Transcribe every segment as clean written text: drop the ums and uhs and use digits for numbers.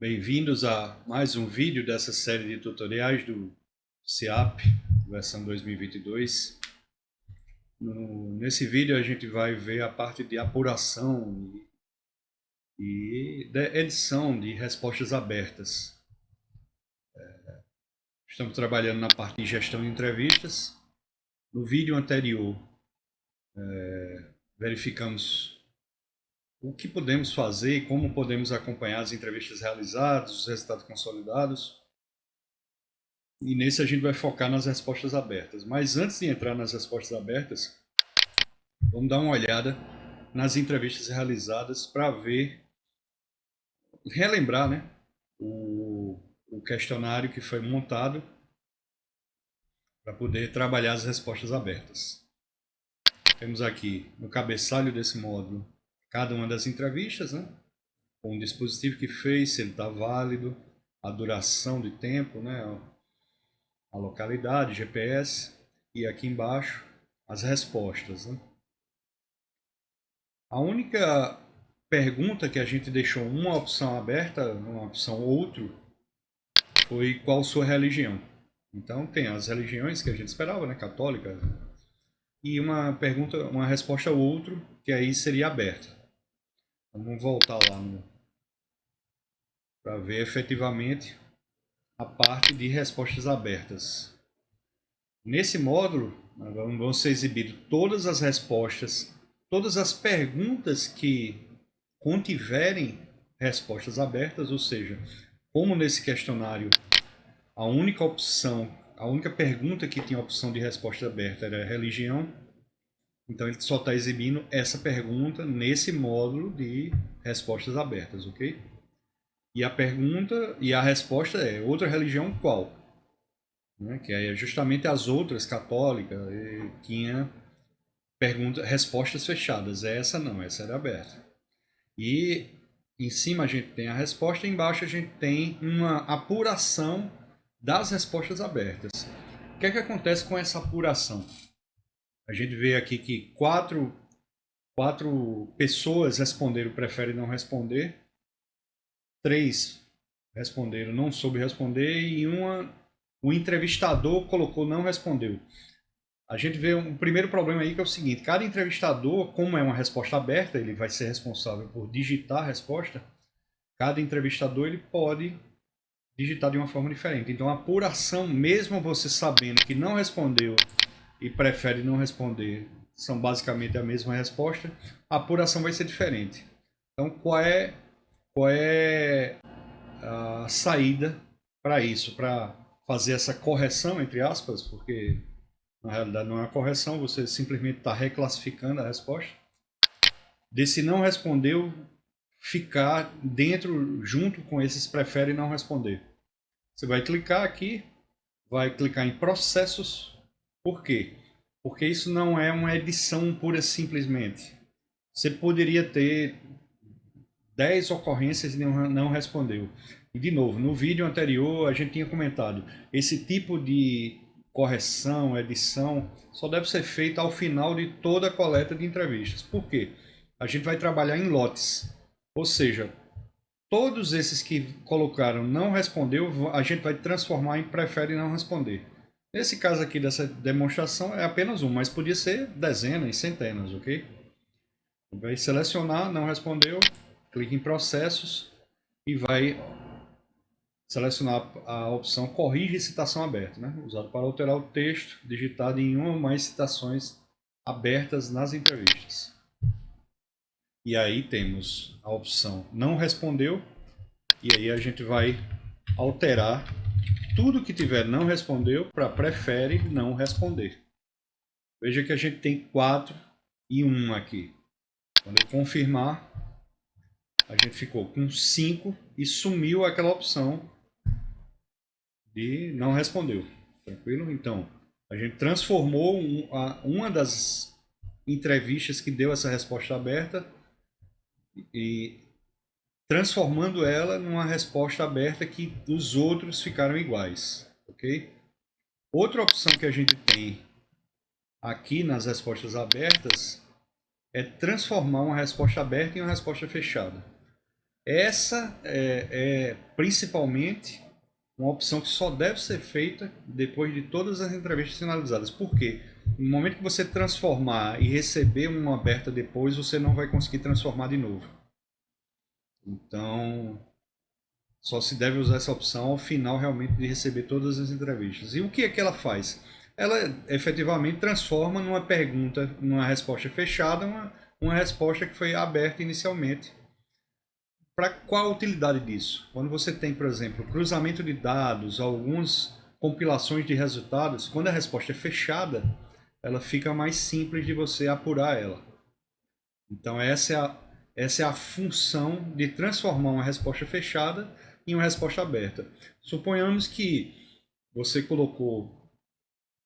Bem-vindos a mais um vídeo dessa série de tutoriais do CIAP, versão 2022. Nesse vídeo a gente vai ver a parte de apuração e de edição de respostas abertas. Estamos trabalhando na parte de gestão de entrevistas. No vídeo anterior, verificamos o que podemos fazer e como podemos acompanhar as entrevistas realizadas, os resultados consolidados. E nesse a gente vai focar nas respostas abertas. Mas antes de entrar nas respostas abertas, vamos dar uma olhada nas entrevistas realizadas para relembrar, né, o questionário que foi montado para poder trabalhar as respostas abertas. Temos aqui no cabeçalho desse módulo cada uma das entrevistas, né, com o dispositivo que fez, se ele está válido, a duração de tempo, né, a localidade, GPS, e aqui embaixo as respostas, né? A única pergunta que a gente deixou uma opção aberta, uma opção outro, foi qual sua religião. Então tem as religiões que a gente esperava, né, católica, e uma pergunta, uma resposta outro, que aí seria aberta. Então, vamos voltar lá para ver efetivamente a parte de respostas abertas. Nesse módulo, vão ser exibidas todas as respostas, todas as perguntas que contiverem respostas abertas, ou seja, como nesse questionário a única pergunta que tinha opção de resposta aberta era religião, então ele só está exibindo essa pergunta nesse módulo de respostas abertas, ok? E a pergunta e a resposta é outra religião qual? Né? Que é justamente as outras católicas tinha respostas fechadas. Essa não, essa era aberta. E em cima a gente tem a resposta, embaixo a gente tem uma apuração das respostas abertas. O que é que acontece com essa apuração? A gente vê aqui que quatro pessoas responderam prefere não responder, 3 responderam não soube responder e o entrevistador colocou não respondeu. A gente vê um primeiro problema aí que é o seguinte: cada entrevistador, como é uma resposta aberta, ele vai ser responsável por digitar a resposta. Cada entrevistador ele pode digitar de uma forma diferente. Então a apuração, mesmo você sabendo que não respondeu e prefere não responder, são basicamente a mesma resposta, a apuração vai ser diferente. Então qual é a saída para isso, para fazer essa correção, entre aspas, porque na realidade não é uma correção, você simplesmente está reclassificando a resposta. Desse não respondeu, ficar dentro, junto com esses prefere não responder. Você vai clicar aqui, vai clicar em processos. Por quê? Porque isso não é uma edição pura e simplesmente. Você poderia ter 10 ocorrências e não respondeu. E de novo, no vídeo anterior a gente tinha comentado, esse tipo de correção, edição, só deve ser feita ao final de toda a coleta de entrevistas. Por quê? A gente vai trabalhar em lotes. Ou seja, todos esses que colocaram não respondeu, a gente vai transformar em prefere não responder. Nesse caso aqui dessa demonstração é apenas um, mas podia ser dezenas, centenas, ok? Vai selecionar, não respondeu, clique em processos e vai selecionar a opção corrige citação aberta, né? Usado para alterar o texto digitado em uma ou mais citações abertas nas entrevistas. E aí temos a opção não respondeu, e aí a gente vai alterar tudo que tiver não respondeu para prefere não responder. Veja que a gente tem 4 e 1 aqui. Quando eu confirmar, a gente ficou com 5 e sumiu aquela opção de não respondeu. Tranquilo? Então, a gente transformou uma das entrevistas que deu essa resposta aberta e transformando ela numa resposta aberta que os outros ficaram iguais, ok? Outra opção que a gente tem aqui nas respostas abertas é transformar uma resposta aberta em uma resposta fechada. Essa é principalmente uma opção que só deve ser feita depois de todas as entrevistas finalizadas. Por quê? No momento que você transformar e receber uma aberta depois, você não vai conseguir transformar de novo. Então, só se deve usar essa opção ao final realmente de receber todas as entrevistas. E o que é que ela faz? Ela efetivamente transforma numa pergunta, numa resposta fechada, uma resposta que foi aberta inicialmente. Para qual a utilidade disso? Quando você tem, por exemplo, cruzamento de dados, algumas compilações de resultados, quando a resposta é fechada, ela fica mais simples de você apurar ela. Então essa é a função de transformar uma resposta fechada em uma resposta aberta. Suponhamos que você colocou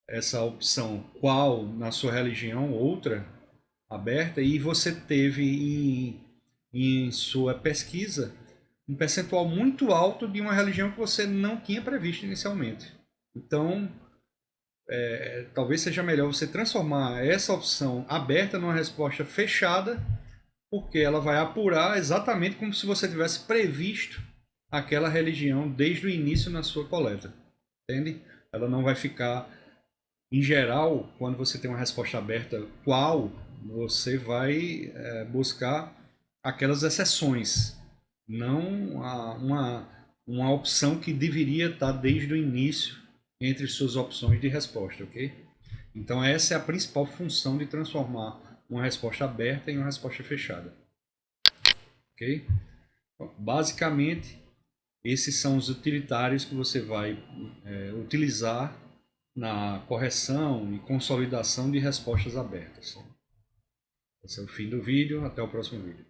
essa opção qual na sua religião, outra aberta, e você teve em sua pesquisa um percentual muito alto de uma religião que você não tinha previsto inicialmente. Então, talvez seja melhor você transformar essa opção aberta numa resposta fechada, porque ela vai apurar exatamente como se você tivesse previsto aquela religião desde o início na sua coleta. Entende? Ela não vai ficar, em geral, quando você tem uma resposta aberta qual, você vai buscar aquelas exceções, não uma opção que deveria estar desde o início entre suas opções de resposta, ok? Então essa é a principal função de transformar uma resposta aberta em uma resposta fechada, ok? Então, basicamente, esses são os utilitários que você vai utilizar na correção e consolidação de respostas abertas. Esse é o fim do vídeo, até o próximo vídeo.